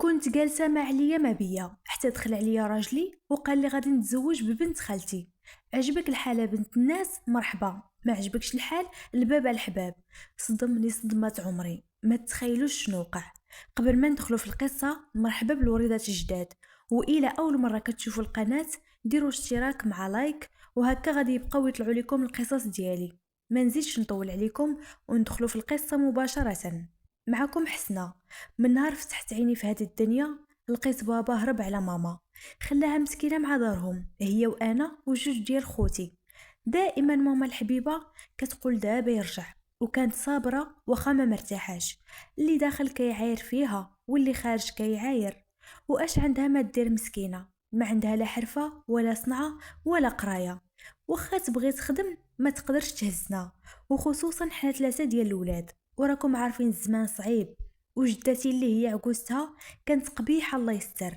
كنت جالسة مع عليا ما بيا حتى دخل عليا راجلي وقال لي غادي نتزوج ببنت خالتي. عجبك الحال بنت الناس؟ مرحبا. ما عجبكش الحال؟ الباب على الحباب. صدمني صدمة عمري، ما تتخيلوش شنو وقع. قبل ما ندخلوا في القصة، مرحبا بالوليدات الجداد، والى اول مرة كتشوفوا القناة ديروا اشتراك مع لايك، وهكا غادي يبقاو يطلعوا لكم القصص ديالي. ما نزيدش نطول عليكم وندخلوا في القصة مباشرة. معكم حسنة. من نهار فتحت عيني في هذه الدنيا لقيت بابا هرب على ماما، خلاها مسكينة مع دارهم هي وانا وجوج ديال خوتي. دائما ماما الحبيبة كتقول دابا يرجع، وكانت صابرة وخا ما مرتاحاش. اللي داخل كيعاير فيها واللي خارج كيعاير. واش عندها ما دير مسكينة؟ ما عندها لا حرفة ولا صنعة ولا قراية. وخا تبغي تخدم ما تقدرش تهزنا، وخصوصا حنا 3 ديال الولاد، وراكم عارفين الزمان صعيب. وجدتي اللي هي عكوزتها كانت قبيحة الله يستر،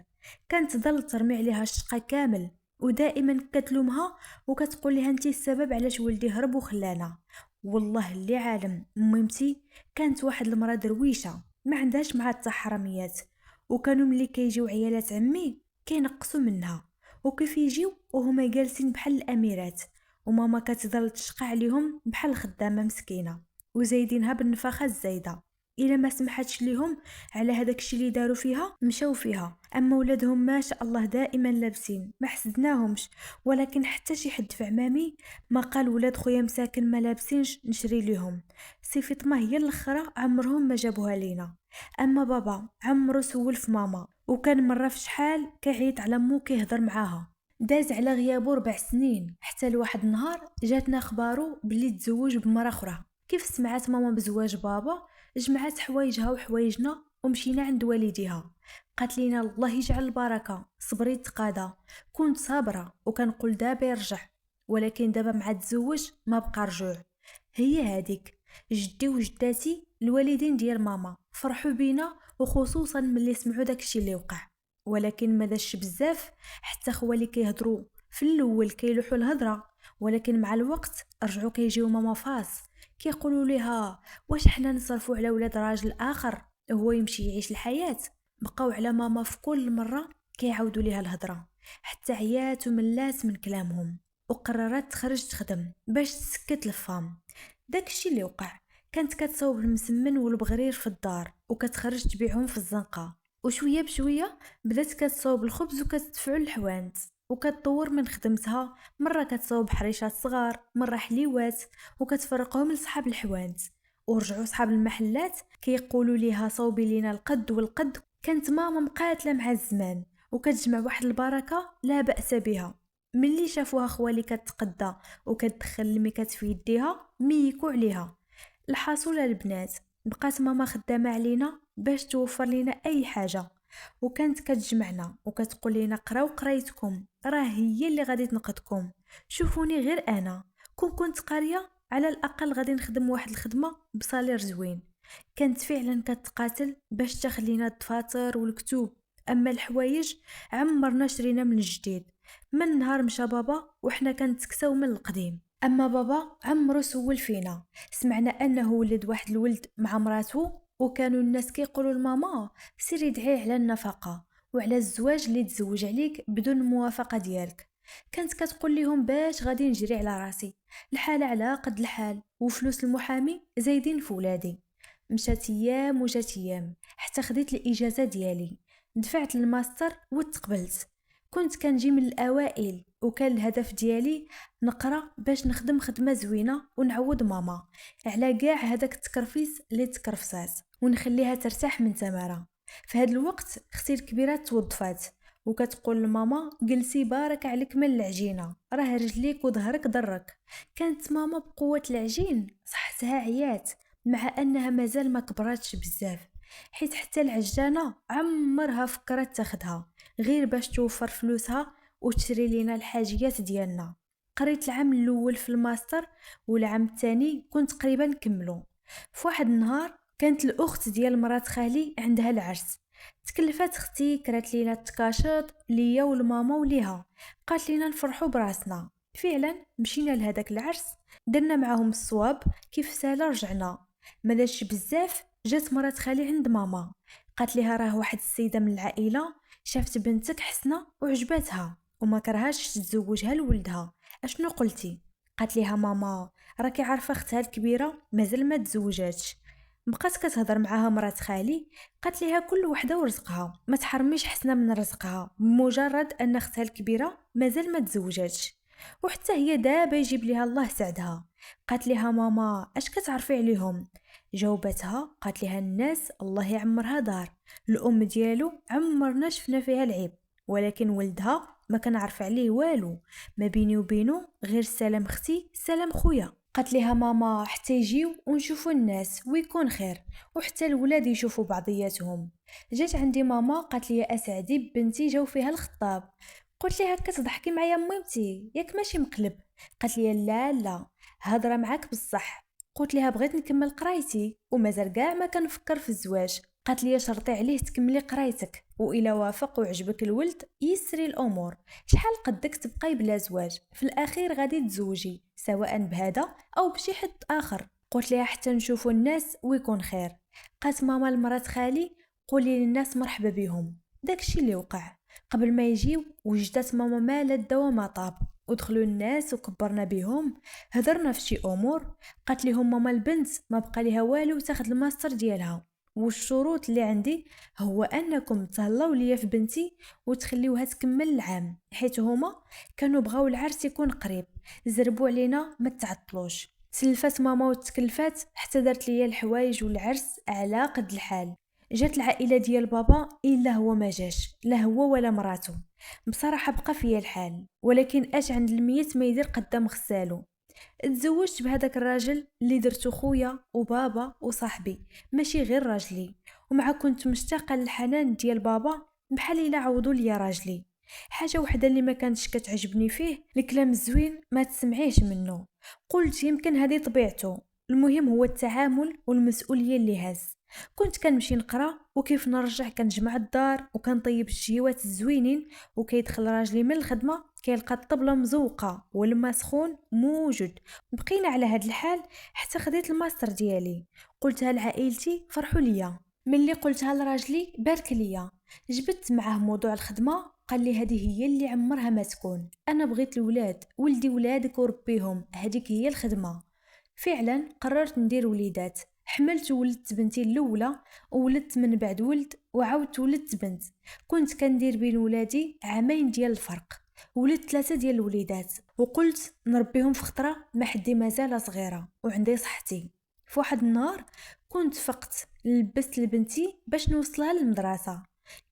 كانت تضل ترمي عليها الشقة كامل، ودائما كتلومها وكتقول لها انتي السبب علاش ولدي هرب وخلانا. والله اللي عالم ميمتي كانت واحد المرأة درويشة ما عندهاش مع حتى حراميات، وكانوا ملي كيجيو عيالات عمي كينقصوا منها، وكيف يجيو وهما جالسين بحال الاميرات، وماما كتضل تشقى عليهم بحال الخدامة مسكينة، وزايدينها بالنفاخة الزايدة. الا ما سمحتش ليهم على هذاك الشيء اللي داروا فيها مشاو فيها. اما ولادهم ما شاء الله دائما لابسين، ما حسدناهمش. ولكن حتى شي حد في عمامي ما قال ولاد خويا مساكن ما لابسينش نشري ليهم. سي فاطمه هي الاخرى عمرهم ما جابوها لينا. اما بابا عمرو سول في ماما، وكان مره في شحال كيعيط على مو كيهضر معاها. داز على غيابه 4 سنين حتى لواحد النهار جاتنا اخبارو بلي تزوج بمرة اخرى. كيف سمعت ماما بزواج بابا جمعت حوايجها وحوايجنا ومشينا عند والديها. قالت لينا الله يجعل البركه، صبري تقادا. كنت صابره وكنقول دابا يرجع، ولكن دابا مع تزوج ما بقى رجوع. هي هذيك. جدي وجداتي الوالدين ديال ماما فرحوا بينا، وخصوصا ملي سمعوا داكشي اللي وقع. ولكن ما داش بزاف، حتى خوالي كيهضروا في الاول كيلوحوا الهضره، ولكن مع الوقت رجعوا كيجيو ماما فاس كيقولوا ليها واش حنا نصرفوا على ولاد راجل اخر هو يمشي يعيش الحياة. بقاو على ماما في كل مرة كيعاودوا ليها الهضرة، حتى عيات وملات من كلامهم، وقررت تخرج تخدم باش تسكت الفام. داكشي اللي وقع. كانت كتصاوب المسمن والبغرير في الدار وكتخرج تبيعهم في الزنقة، وشوية بشوية بدات كتصاوب الخبز وكتدفعو الحوانت، وكتطور من خدمتها. مرة كتصاوب حريشات صغار، مرة حليوات، وكتفرقهم لصحاب الحوانت. ورجعوا صحاب المحلات كيقولوا ليها صوبي لينا القد والقد. كانت ماما مقاتله مع الزمان وكتجمع واحد البركه لا باس بها. ملي شافوها خوالي كتقدى وكتدخل الميكات في يديها ميكو عليها. الحاصل البنات بقات ماما خدامه علينا باش توفر لنا اي حاجه، وكانت كتجمعنا وكتقول لنا قراو قرايتكم، راه هي اللي غادي تنقذكم. شوفوني غير انا كون كنت قاريه على الاقل غادي نخدم واحد الخدمه بصالير زوين. كانت فعلا كتقاتل باش تخلينا الدفاتر والكتب. اما الحوايج عمرنا شرينا من الجديد. من نهار مشى بابا وحنا كنتكساو من القديم. اما بابا عمرو سول فينا، سمعنا انه ولد واحد الولد مع مراته، وكانوا الناس كيقولوا لماما سيري دعي على النفقه وعلى الزواج اللي تزوج عليك بدون الموافقه ديالك. كانت كتقول لهم باش غادي نجري على راسي، الحال على قد الحال وفلوس المحامي زايدين في ولادي. مشات ايام وجات ايام حتى خديت الاجازه ديالي، دفعت الماستر وتقبلت. كنت كنجي من الاوائل، وكان الهدف ديالي نقرا باش نخدم خدمه زوينه ونعوض ماما على كاع هذاك التكرفيس اللي تكرفسات، ونخليها ترتاح من تمارا. في هذا الوقت اختي الكبيره توظفات وكتقول لماما جلسي بارك عليك من العجينه، راه رجليك وظهرك ضرك. كانت ماما بقوه العجين صحتها عيات، مع انها مازال ما كبراتش بزاف، حيت حتى العجانه عمرها فكرت تاخدها غير باش توفر فلوسها وتشري لينا الحاجيات ديالنا. قريت العام الاول في الماستر، والعام الثاني كنت قريبا نكملو. في واحد النهار كانت الاخت ديال مرات خالي عندها العرس. تكلفات اختي كرات لينا التكاشط ليا والماما وليها، قالت لينا نفرحوا براسنا. فعلا مشينا لهداك العرس، درنا معاهم الصواب، كيف سالا رجعنا. ما داش بزاف جات مرات خالي عند ماما، قالت ليها راه واحد السيدة من العائلة شافت بنتك حسنة وعجبتها وما كرهاش تتزوجها لولدها، اشنو قلتي؟ قالت ليها ماما راكي عارفة اختها الكبيرة مازال ما تزوجاتش. بقات كتهضر معاها مرات خالي، قالت ليها كل وحده ورزقها، ما تحرميش حسنة من رزقها بمجرد ان اختها الكبيرة مازال ما تزوجاتش، وحتى هي دابا يجيب ليها الله سعدها. قالت ليها ماما اش كتعرفي عليهم؟ جاوبتها قالت لها الناس الله يعمرها دار، الام ديالو عمرنا شفنا فيها العيب، ولكن ولدها ما كنعرف عليه والو، ما بيني وبينه غير سلام اختي سلام خويا. قالت لها ماما حتى يجيو ونشوفوا الناس ويكون خير، وحتى الولاد يشوفوا بعضياتهم. جات عندي ماما قالت لي اسعدي بنتي جاو فيها الخطاب. قلت لها كتضحكي معايا ميمتي ياك ماشي مقلب؟ قالت لي لا لا هضره معاك بصح. قلت لها بغيت نكمل قرايتي ومازال كاع ما كنفكر في الزواج. قالت لي شرطي عليه تكملي قرايتك، والا وافق وعجبك الولد يسري الامور، شحال قدك تبقاي بلا زواج، في الاخير غادي تزوجي سواء بهذا او بشي حد اخر. قلت لها حتى نشوفوا الناس ويكون خير. قالت ماما لمرات خالي قولي للناس مرحبا بهم. داكشي اللي وقع. قبل ما يجيو وجدت ماما مالا الدواء ما طاب، ودخلوا الناس وكبرنا بهم، هضرنا في شي امور. قالت لهم ماما البنت ما بقى ليها والو تاخذ الماستر ديالها، والشروط اللي عندي هو انكم تهلاو ليا في بنتي وتخليوها تكمل العام، حيت هما كانوا بغاو العرس يكون قريب، زربوا علينا ما تعطلوش. تلفات ماما وتكلفات حتى دارت ليا الحوايج والعرس على قد الحال. جات العائله ديال بابا الا هو ما جاش، لا هو ولا مراته. بصراحه بقى فيا الحال، ولكن اش عند الميت ما يدير قدام غسالو. تزوجت بهذاك الراجل اللي درتو خويا وبابا وصاحبي، ماشي غير راجلي، ومع كنت مشتاقه للحنان ديال بابا بحال الا عوضوا لي راجلي. حاجه وحده اللي ما كانتش كتعجبني فيه الكلام الزوين ما تسمعيش منه. قلت يمكن هذه طبيعته، المهم هو التعامل والمسؤوليه اللي هز. كنت كنمشي نقرا وكيف نرجع كنجمع الدار وكنطيب الشيوات الزوينين، وكيدخل راجلي من الخدمه كيلقى الطبله مزوقه والماء سخون موجود. بقينا على هاد الحال حتى خديت الماستر ديالي. قلتها لعائلتي فرحوا ليا، ملي قلتها لراجلي بارك ليا. جبت معاه موضوع الخدمه، قال لي هذه هي اللي عمرها ما تكون، انا بغيت الولاد ولدي ولادك وربيهم، هذيك هي الخدمه. فعلا قررت ندير وليدات، حملت وولدت بنتي الاولى، وولدت من بعد ولد وعاودت ولدت بنت. كنت كندير بين ولادي عامين ديال الفرق، ولدت 3 ديال الوليدات، وقلت نربيهم في خطره ما حدي مازال صغيره وعندي صحتي. في واحد النهار كنت فقت لبست لبنتي باش نوصلها للمدرسه.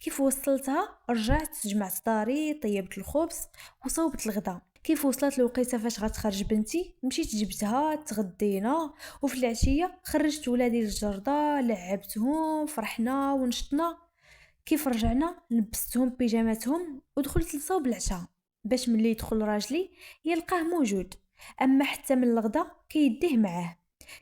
كيف وصلتها رجعت جمعت داري طيبت الخبز وصوبت الغدا. كيف وصلت الوقيته فاش غتخرج بنتي مشيت جبتها تغدينا، وفي العشيه خرجت ولادي للجرده لعبتهم فرحنا ونشطنا. كيف رجعنا لبستهم بيجاماتهم ودخلت لصوب العشاء باش ملي يدخل راجلي يلقاه موجود، اما حتى من الغدا كيديه معاه.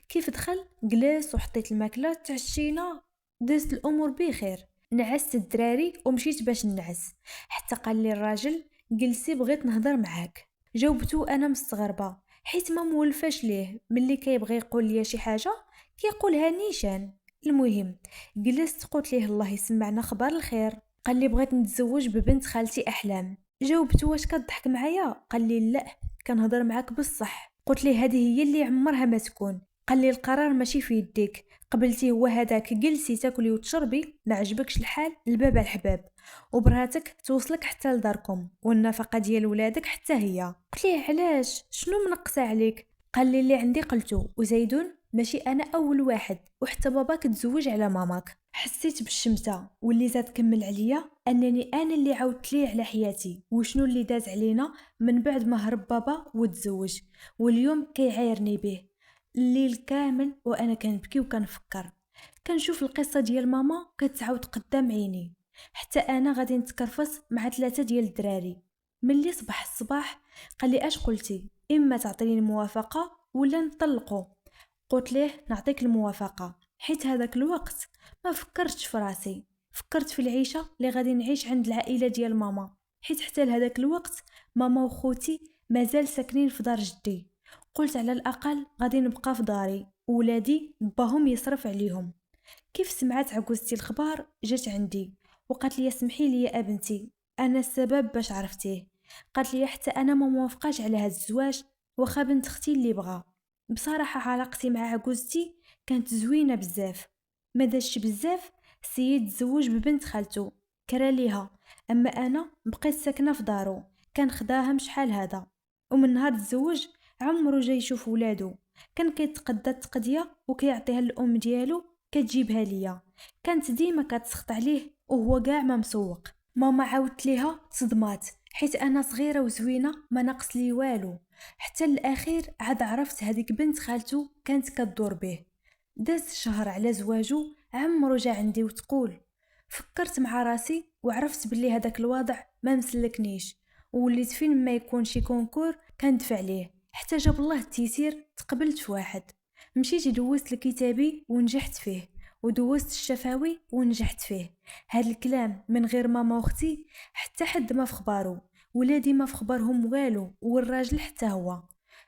كيف دخل جلس وحطيت الماكله تعشينا، دزت الامور بخير. نعست الدراري ومشيت باش نعس، حتى قال لي الراجل جلسي بغيت نهضر معاك. جاوبتو انا مستغربه حيت ما مولفاش ليه ملي كيبغي يقول لي شي حاجه كيقولها نيشان. المهم جلست قلت ليه الله يسمعنا خبر الخير. قال لي بغيت نتزوج ببنت خالتي احلام. جاوبتو واش كتضحك معايا؟ قال لي لا كنهضر معاك بصح. قلت ليه هذه هي اللي عمرها ما تكون. قال لي القرار ماشي في يديك، قبلتي هو هذاك جلسي تاكلي وتشربي، ما عجبكش الحال الباب على الحباب، وبراتك توصلك حتى لداركم والنفقه ديال ولادك حتى هي. قلت ليه علاش شنو منقصه عليك؟ قال لي اللي عندي قلتو، وزيدون ماشي انا اول واحد، وحتى باباك تزوج على ماماك. حسيت بالشمته واللي زاد كمل عليا انني انا اللي عاودت ليه على حياتي وشنو اللي داز علينا من بعد ما هرب بابا وتزوج، واليوم كيعايرني به. الليل كامل وانا كنبكي وكنفكر، كنشوف القصه ديال ماما كتعاود قدام عيني، حتى انا غادي نتكرفس مع 3 ديال الدراري. ملي صبح الصباح قال لي اش قلتي، اما تعطيني الموافقه ولا نطلقوا. قلت ليه نعطيك الموافقه، حيت هذاك الوقت ما فكرتش في راسي، فكرت في العيشه اللي غادي نعيش عند العائله ديال ماما، حيت حتى لهذاك الوقت ماما وخوتي مازال ساكنين في دار جدي. قلت على الاقل غادي نبقى في داري وولادي باهم يصرف عليهم. كيف سمعت عجوزتي الخبار جات عندي وقالت لي سمحي لي يا ابنتي، انا السبب باش عرفتيه. قالت لي حتى انا ما موافقاش على هذا الزواج، واخا بنت اختي اللي بغى. بصراحه علاقتي مع عجوزتي كانت زوينه بزاف، ما داش بزاف. السيد تزوج ببنت خالته كرا ليها، اما انا بقيت ساكنه في دارو، كان خداها شحال هذا. ومن نهار تزوج عمرو جاي يشوف ولادو، كان كيتقدى التقديه وكيعطيها الام ديالو كتجيبها ليا. كانت ديما كتسخط عليه وهو كاع ما مسوق. ماما عاودت ليها صدمات حيت انا صغيره وزوينه ما ناقص لي والو. حتى الاخير عاد عرفت هذيك بنت خالته كانت كدور به. داز شهر على زواجو عمرو جا عندي وتقول. فكرت مع راسي وعرفت بلي هذاك الوضع ما مسلكنيش، ووليت فين ما يكون شي كونكور كندفع ليه. حتى جاب الله التيسير تقبلت في واحد، مشيت دوزت الكتابي ونجحت فيه، ودوزت الشفاوي ونجحت فيه. هاد الكلام من غير ماما واختي حتى حد ما في خبارو، ولادي ما في خبرهم والو، والراجل حتى هو.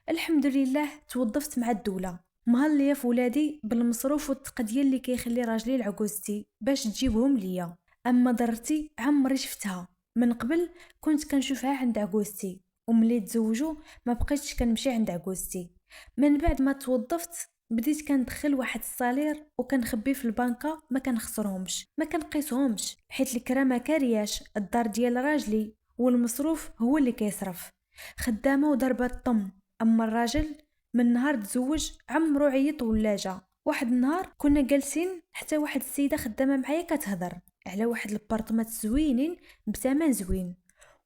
الحمد لله توظفت مع الدولة، مهلية في ولادي بالمصروف والتقدية اللي كيخلي راجلي لعجوزتي باش تجيبهم ليا. اما ضرتي عمري شفتها، من قبل كنت كنشوفها عند عجوزتي، وملي تزوجوا ما بقيتش كنمشي عند عجوزتي. من بعد ما توظفت بديت كندخل واحد الصالير وكنخبيه في البنكه، ما كنخسرهمش ما كنقيسهمش، حيت الكرا ما كارياش الدار ديال راجلي والمصروف هو اللي كيصرف. خدامه وضربه الطم. اما الراجل من نهار تزوج عمرو عيط ولا جا. واحد النهار كنا جالسين حتى واحد السيده خدامه معايا كتهضر على واحد البارطمات زوينين بثمن زوين.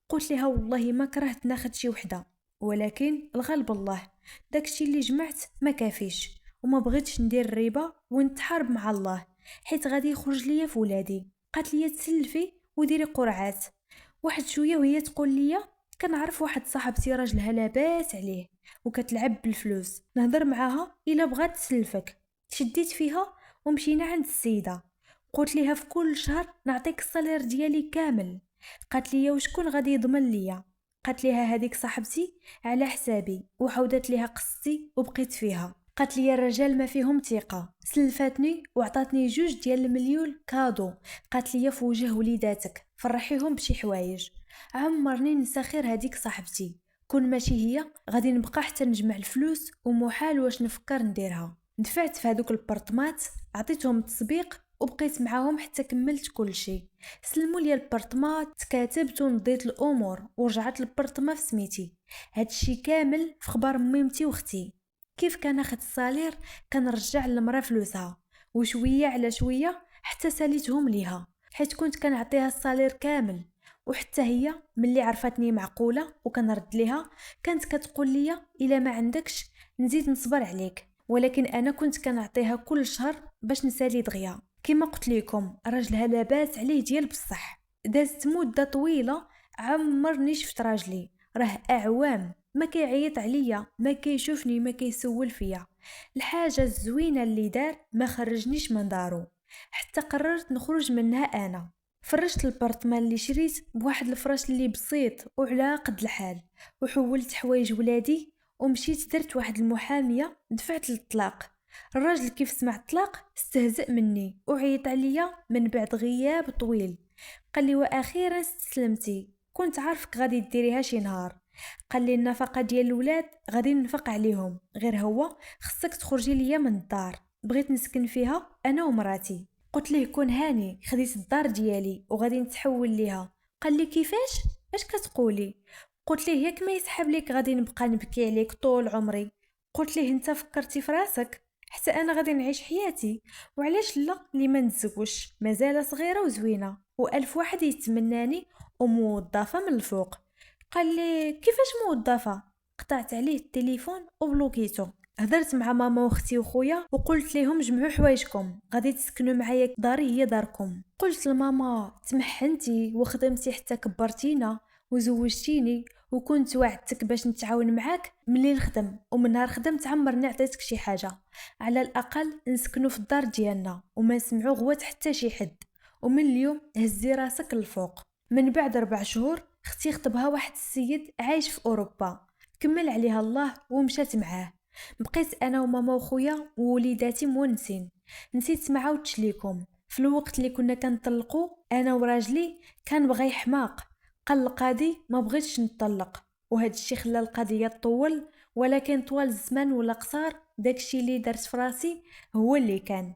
قلت لها والله ما كرهت ناخد شي وحده، ولكن الغالب الله داكشي اللي جمعت ما كافيش، وما بغيتش ندير الربا ونتحارب مع الله حيت غادي يخرج ليا في ولادي. قالت لي تسلفي وديري قرعات. واحد شويه وهي تقول لي كنعرف واحد صاحبتي راجلها لاباس عليه وكتلعب بالفلوس، نهضر معاها الا بغات تسلفك. شديت فيها ومشينا عند السيده، قلت ليها في كل شهر نعطيك الصالير ديالي كامل. قالت لي وشكون غادي يضمن ليا؟ قالت ليها هذيك صاحبتي على حسابي، وحودت ليها قصتي وبقيت فيها. قالت لي الرجال ما فيهم ثقه، سلفاتني وعطاتني 2 مليون كادو. قالت لي في وجه وليداتك فرحيهم بشي حوايج. عمرني نسى خير هذيك صاحبتي، كون ماشي هي غادي نبقى حتى نجمع الفلوس ومحال واش نفكر نديرها. دفعت في هذوك البرطمات، عطيتهم التسبيق وبقيت معاهم حتى كملت كل شيء. سلموا لي البرطمات، تكاتبت ونضيت الامور ورجعت البرطمه في سميتي. هادشي كامل في خبر ميمتي واختي. كيف كان اخذ الصالير كنرجع للمرا فلوسها، وشويه على شويه حتى ساليتهم ليها، حيت كنت كنعطيها الصالير كامل. وحتى هي ملي عرفتني معقوله وكنرد ليها كانت كتقول لي الا ما عندكش نزيد نصبر عليك، ولكن انا كنت كنعطيها كل شهر باش نسالي دغيا. كما قلت لكم راجلها لاباس عليه ديال بصح. دازت مده طويله عمرني شفت راجلي، راه اعوام ما كيعيط عليا، ما كيشوفني، ما كيسول فيا. الحاجه الزوينه اللي دار ما خرجنيش من دارو، حتى قررت نخرج منها. انا فرشت البرطمان اللي شريت بواحد الفراش اللي بسيط وعلى قد الحال، وحولت حوايج ولادي ومشيت درت واحد المحاميه دفعت للطلاق. الراجل كيف سمع الطلاق استهزأ مني وعيط عليا من بعد غياب طويل. قال لي واخيرا استسلمتي، كنت عارفك غادي ديريها شي نهار. قال لي النفقه ديال الولاد غادي ننفق عليهم، غير هو خصك تخرجي ليا من الدار، بغيت نسكن فيها انا ومراتي. قلت ليه كون هاني خديت الدار ديالي وغادي نتحول ليها. قال لي كيفاش؟ اش كتقولي؟ قلت ليه ياك ما يسحب ليك غادي نبقى نبكي عليك طول عمري. قلت ليه انت فكرتي في راسك؟ حتى انا غادي نعيش حياتي، وعلاش لا اللي ما نتزوجش، مازال صغيره وزوينه والف واحد يتمناني وموظفه من الفوق. قال لي كيفاش موظفه؟ قطعت عليه التليفون وبلوكيتو. هضرت مع ماما واختي وخويا وقلت لهم جمعوا حوايجكم غادي تسكنوا معايا، داري هي داركم. قلت لماما تمحنتي وخدمتي حتى كبرتينا وزوجتيني، وكنت وعدتك باش نتعاون معاك ملي نخدم، ومن نهار خدمت عمرني عطيتك شي حاجه، على الاقل نسكنوا في الدار ديالنا وما نسمعوا غوات حتى شي حد. ومن اليوم هزي راسك للفوق. من بعد 4 شهور اختي خطبها واحد السيد عايش في اوروبا، كمل عليها الله ومشات معاه. بقيت انا وماما وخويا ووليداتي مونسين. نسيت ما عاودتش ليكم في الوقت اللي كنا كنطلقوا انا وراجلي، كان بغى يحماق، قال القاضي ما بغيتش نطلق، وهذا الشيء خلى القضيه تطول. ولكن طوال الزمان ولا قصار، داكشي اللي درت في راسي هو اللي كان.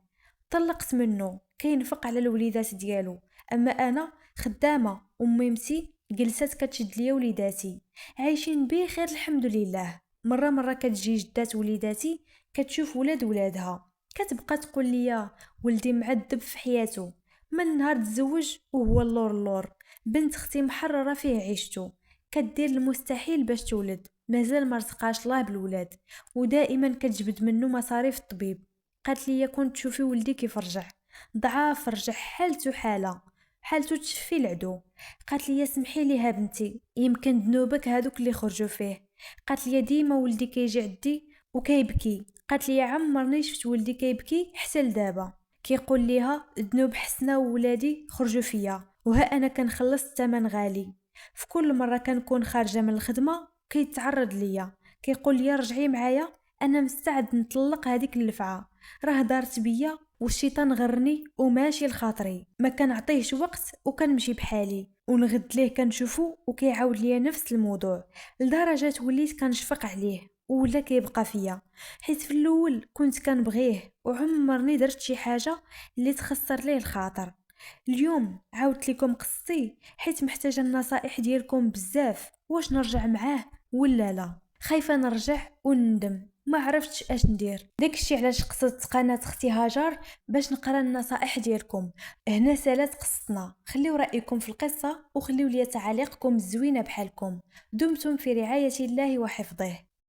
طلقت منه كينفق على الوليدات ديالو، اما انا خدامه وميمتي جلست كتشد ليا وليداتي، عايشين بخير الحمد لله. مرة كتجي جدات وليداتي كتشوف ولادها، كتبقى تقول لي ولدي معذب في حياته من نهار تزوج وهو اللور. بنت اختي محررة فيه عيشته، كدير المستحيل باش تولد، مازال ما رزقاش الله بالولاد، ودائما كتجبد منه مصاريف الطبيب. قالت لي كنت تشوفي ولدي كيف رجع، ضعاف رجع، حالته تشفي العدو. قالت لي سمحي لي ها بنتي، يمكن ذنوبك هادوك اللي خرجوا فيه. قالت لي ديما ولدي كيجي عندي وكيبكي، قالت لي عمرني شفت ولدي كيبكي حتى لدابا. كيقول ليها ذنوب حسنه وولادي خرجوا فيا، وها انا كنخلص الثمن غالي. في كل مره كنكون خارجه من الخدمه كيتعرض ليا، كيقول لي رجعي معايا، انا مستعد نطلق هذيك اللفعه، راه دارت بيا والشيطان غرني وماشي لخاطري. ما كنعطيهش وقت وكنمشي بحالي، ونغد ليه كنشوفو وكيعاود ليا نفس الموضوع، لدرجه وليت كنشفق عليه ولا كيبقى فيا. حيت في الاول كنت كنبغيه وعمرني درت شي حاجه اللي تخسر ليه الخاطر. اليوم عاودت لكم قصتي حيت محتاجه النصائح ديالكم بزاف، واش نرجع معاه ولا لا. خايفه نرجع وندم، ما عرفتش اش ندير. داكشي علاش قصدت قناه اختي هاجر باش نقرا النصائح ديالكم. هنا سالات قصتنا، خليو رايكم في القصه وخليو لي تعاليقكم الزوينه بحالكم. دمتم في رعايه الله وحفظه.